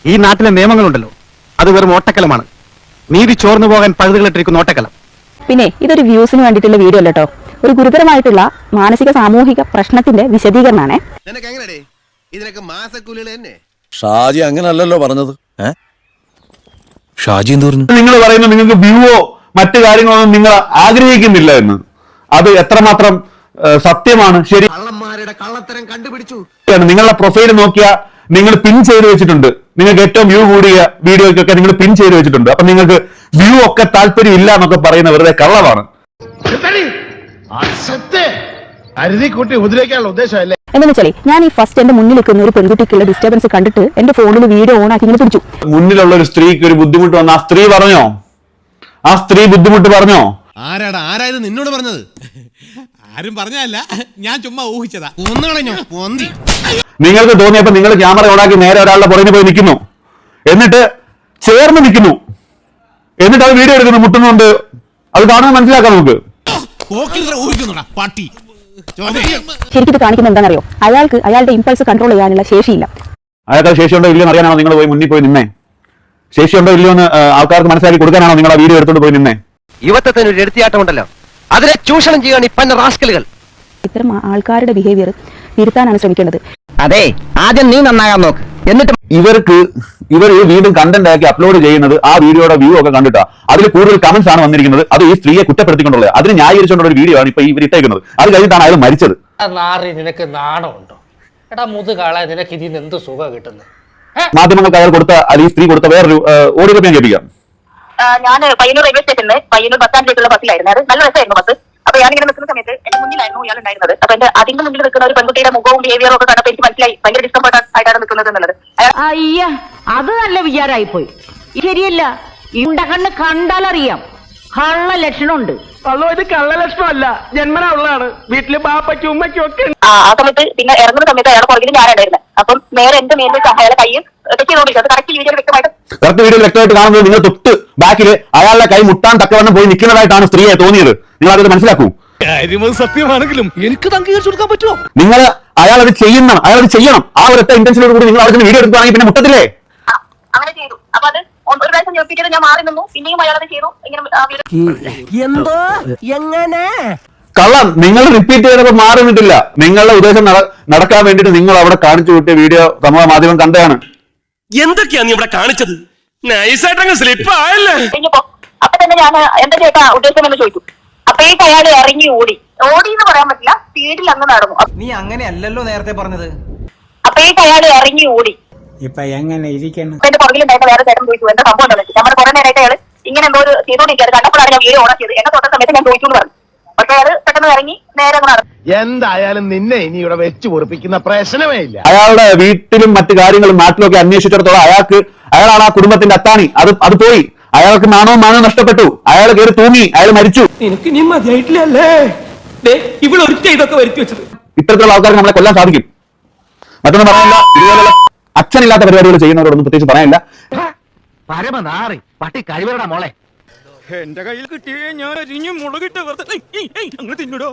ഈ നാട്ടിലെ നിയമങ്ങളുണ്ടല്ലോ അത് വെറും ഓട്ടക്കലമാണ്. നീതി ചോർന്നു പോകാൻ പഴുതുകളിട്ടിരിക്കുന്ന ഓട്ടക്കലം. പിന്നെ ഇതൊരു വ്യൂസിന് വേണ്ടിയിട്ടുള്ള വീഡിയോ അല്ല കേട്ടോ, ഒരു ഗുരുതരമായിട്ടുള്ള മാനസിക സാമൂഹിക പ്രശ്നത്തിന്റെ വിശദീകരണമാണ്. ഷാജി അങ്ങനല്ലല്ലോ പറഞ്ഞത്. ഷാജി എന്ത് പറഞ്ഞു? നിങ്ങൾ പറയുന്നു നിങ്ങൾക്ക് വ്യൂവോ മറ്റു കാര്യങ്ങളൊന്നും നിങ്ങൾ ആഗ്രഹിക്കുന്നില്ല എന്ന്. അത് എത്രമാത്രം സത്യമാണ്? ശരി, കള്ളത്തരം കണ്ടുപിടിച്ചു. നിങ്ങളുടെ പ്രൊഫൈൽ നോക്കിയാൽ നിങ്ങൾ പിൻ ചെയ്ത് വെച്ചിട്ടുണ്ട്. നിങ്ങൾക്ക് ഏറ്റവും വ്യൂ കൂടിയ വീഡിയോയ്ക്കൊക്കെ നിങ്ങൾ പിൻ ചെയ്ത് വെച്ചിട്ടുണ്ട്. അപ്പൊ നിങ്ങൾക്ക് വ്യൂ ഒക്കെ താല്പര്യം ഇല്ല എന്നൊക്കെ പറയുന്ന വെറുതെ കള്ളമാണ്. എന്താണെന്ന് വെച്ചാൽ ഞാൻ ഈ ഫസ്റ്റ് എന്റെ മുന്നിൽ നിൽക്കുന്ന ഒരു പെൺകുട്ടിക്കുള്ള ഡിസ്റ്റർബൻസ് കണ്ടിട്ട് എന്റെ ഫോണിൽ വീഡിയോ ഓൺ ആക്കി ഇങ്ങനെ പിടിച്ചു. മുന്നിലുള്ള ഒരു സ്ത്രീക്ക് ഒരു ബുദ്ധിമുട്ട് വന്ന ആ സ്ത്രീ പറഞ്ഞോ? ആ സ്ത്രീ ബുദ്ധിമുട്ട് പറഞ്ഞോ? ആരായത് നിന്നോട് പറഞ്ഞത്? ആരും പറഞ്ഞല്ല, ഞാൻ ചുമ്മാ ഊഹിച്ചതാ. നിങ്ങൾക്ക് തോന്നിയപ്പോ നിങ്ങൾ ക്യാമറ ഓണാക്കി നേരെ ഒരാളുടെ പുറകിന് പോയി നിൽക്കുന്നു, എന്നിട്ട് ചേർന്ന് നിൽക്കുന്നു, എന്നിട്ട് അത് വീഡിയോ എടുക്കുന്നു, മുട്ടുന്നുണ്ട്. അത് കാണുന്നത് മനസ്സിലാക്കാം നമുക്ക്. ശരിക്കും ഇത് കാണിക്കുന്നത് എന്താണെന്നറിയോ? അയാൾക്ക് അയാളുടെ ഇമ്പൾസ് കൺട്രോൾ ചെയ്യാനുള്ള ശേഷിയില്ല. അയാൾക്ക് ശേഷിയുണ്ടോ ഇല്ലയോ എന്ന് അറിയാനാണോ നിങ്ങൾ പോയി മുന്നിൽ പോയി നിന്നേ? ശേഷിയുണ്ടോ ഇല്ലയോ എന്ന് ആൾക്കാർക്ക് മനസ്സിലാക്കി കൊടുക്കാനാണോ നിങ്ങൾ ആ വീഡിയോ എടുത്തോണ്ട് പോയി നിന്നേ? യുവത്വത്തിന് ഒരു എടുത്തിയാട്ടം ഉണ്ടല്ലോ, അതിനെ ചൂഷണം ചെയ്യാൻ ഇപ്പന്ന റാസ്കലുകൾ. ഇത്തരം ആൾക്കാരുടെ ബിഹേവിയർ തിരുത്താനാണ് ശ്രമിക്കേണ്ടത്. അതെ, ആദ്യം നീ നന്നാകാൻ നോക്ക്, എന്നിട്ട് ഇവർ ഈ വീണ്ടും കണ്ടന്റ് ആക്കി അപ്ലോഡ് ചെയ്യുന്നത് ആ വീഡിയോയുടെ വ്യൂ ഒക്കെ കണ്ടിട്ടാ. അതിൽ കൂടുതൽ കമന്റ്സ് ആണ് വന്നിരിക്കുന്നത്. അത് ഈ സ്ത്രീയെ കുറ്റപ്പെടുത്തിക്കൊണ്ടുള്ളത്, അതിന് ന്യായീകരിച്ചുകൊണ്ടുള്ള ഒരു വീഡിയോ ആണ് ഇപ്പൊ ഇവർ ഇട്ടേക്കുന്നത്. അത് കഴിഞ്ഞിട്ടാണ് അയാൾ മരിച്ചത്. നിനക്ക് നാണമുണ്ടോ? എടാ മുതുകാളെ, നിനക്ക് ഇതിന് എന്ത് സുഖം കിട്ടുന്നത്? മാധ്യമങ്ങൾക്ക് അയാൾ കൊടുത്ത ഈ സ്ത്രീ കൊടുത്ത വേറൊരു ഓഡിയോ ഞാൻ കേൾപ്പിക്കാം. ഞാൻ പയ്യന്നൂർ റെയിൽവേ സ്റ്റേഷനിൽ പയ്യന്നൂർ ബസ് സ്റ്റാൻഡിലേക്കുള്ള ബസ്സിലായിരുന്നു. അത് നല്ല രസമായിരുന്നു ബസ്. അപ്പൊ ഞാനിങ്ങനെ നിൽക്കുന്ന സമയത്ത് എന്റെ മുന്നിലായിരുന്നു ഇയാൾ ഉണ്ടായിരുന്നത്. അപ്പൊ എന്റെ അതിന്റെ മുന്നിൽ നിൽക്കുന്ന ഒരു പെൺകുട്ടിയുടെ മുഖവും ബിഹേവിയറും ഒക്കെ കണ്ടപ്പോൾ എനിക്ക് മനസ്സിലായി ഭയങ്കര ഡിസ്കംഫർട്ട് ആയിട്ടാണ് നിൽക്കുന്നത് എന്നുള്ളത്. അയ്യ, അത് നല്ല വിചാരമായി പോയി. ശരിയല്ല, ഇണ്ടകണ്ണ് കണ്ടാലറിയാം കള്ള ലക്ഷണമുണ്ട്. ഇത് കള്ള ലക്ഷണമല്ല, ജന്മനാ ഉള്ളതാണ്. വീട്ടില് ബാപ്പയ്ക്കും ഉമ്മയ്ക്കും ഒക്കെ. ആ സമയത്ത് പിന്നെ ഇറങ്ങുന്ന സമയത്ത് അയാളെ പുറകിൽ ഞാനുണ്ടായിരുന്നത്. അപ്പം നേരെ എന്റെ മേലിൽ അയാളെ കൈ ചെയ്തോണ്ടിരിക്കും. അത് കറക്റ്റ് വീഡിയോ വ്യക്തമായിട്ട് കാണുന്നത് നിങ്ങൾ തൊട്ട് ബാക്കില് അയാളുടെ കൈ മുട്ടാൻ തക്കവണ്ണം പോയി നിൽക്കുന്നതായിട്ടാണ് സ്ത്രീയെ തോന്നിയത്. നിങ്ങൾ അത് മനസ്സിലാക്കൂ. സത്യമാണെങ്കിലും എനിക്ക് അംഗീകരിച്ചു കൊടുക്കാൻ പറ്റുമോ? നിങ്ങൾ അയാളത് ചെയ്യണം. ആ ഒരൊറ്റ ഇന്റൻഷനോട് കൂടി നിങ്ങൾ അവിടെ വീഡിയോ എടുക്കുകയാണെങ്കിൽ പിന്നെ മുട്ടത്തില്ലേ? അങ്ങനെ ചെയ്തു. അപ്പൊ അത് ഒരു പ്രാവശ്യം ഞെപ്പിച്ചിട്ട് ഞാൻ മാറി നിന്നു. പിന്നെയും അയാളത് ചെയ്തു. എന്തോ എങ്ങനെ കള്ളം നിങ്ങൾ റിപ്പീറ്റ് ചെയ്തപ്പോ മാറിയിട്ടില്ല. നിങ്ങളുടെ ഉദ്ദേശം നടക്കാൻ വേണ്ടിട്ട് നിങ്ങൾ അവിടെ കാണിച്ചു വിട്ടിയ വീഡിയോ സമൂഹ മാധ്യമം കണ്ടതാണ്. എന്തൊക്കെയാ നീ ഇവിടെ കാണിച്ചത്? നൈസായിട്ടങ്ങ് സ്ലിപ്പ് ആയല്ലേ? അപ്പൊ തന്നെ ഞാൻ എന്താ ചേട്ടാ ഉദ്ദേശം എന്ന് ചോദിച്ചു. അപ്പോഴേക്ക് അയാൾ ഇറങ്ങി ഓടി എന്ന് പറയാൻ പറ്റില്ല, സ്പീഡിൽ അങ്ങ് നടന്നു. നീ അങ്ങനെയല്ലല്ലോ നേരത്തെ പറഞ്ഞത്. അപ്പോഴേക്ക് അയാൾ ഇറങ്ങി ഓടി. ഇപ്പൊ എങ്ങനെ ഇരിക്കണം? എന്റെ പുറകിലുണ്ടായിരുന്ന വേറെ ചേട്ടൻ ചോദിച്ചു എന്താ സംഭവം ഉണ്ടോ? നമ്മുടെ കുറെ നേരമായിട്ട് അയാൾ ഇങ്ങനെ എന്തോ ഒരു ചെയ്തോണ്ടിരിക്കുന്നത് കണ്ടപ്പോഴാണ് ഞാൻ വീഡിയോ ഓൺ ചെയ്ത്. എന്നെ തൊട്ട സമയത്ത് ഞാൻ ചോദിച്ചു എന്ന് പറഞ്ഞു. പക്ഷെ അയാൾ പെട്ടെന്ന് ഇറങ്ങി നേരെ അങ്ങ് നടന്നു. എന്തായാലും നിന്നെ ഇനി ഇവിടെ വെച്ച് പൊറിപ്പിക്കുന്ന പ്രശ്നമേ ഇല്ല. അയാളുടെ വീട്ടിലും മറ്റു കാര്യങ്ങളും നാട്ടിലൊക്കെ അന്വേഷിച്ചിടത്തോളം അയാളാണ് ആ കുടുംബത്തിന്റെ അത്താണി. അത് പോയി. അയാൾക്ക് മാനവും നഷ്ടപ്പെട്ടു. അയാൾ കയറി തൂങ്ങി, അയാൾ മരിച്ചു. എനിക്ക് നീ മതിയായിട്ടില്ലല്ലേ ഇവിടെ ഒരിക്കൽ ഇതൊക്കെ വരുത്തി വെച്ചത്? ഇത്തരത്തിലുള്ള ആൾക്കാർക്ക് നമ്മളെ കൊല്ലാൻ സാധിക്കും. മറ്റൊന്നും പറയാനില്ല. ഇതുപോലുള്ള അച്ഛനില്ലാത്ത പരിപാടികൾ ചെയ്യുന്നവരോടൊന്നും പ്രത്യേകിച്ച് പറയാനില്ല. പരമനാറി പട്ടി കഴിവരുടെ മോളെ എന്റെ കയ്യിൽ കിട്ടിയേ ഞാൻ അരിഞ്ഞു മുളകിട്ട് അങ്ങനെ തിന്നിടോ.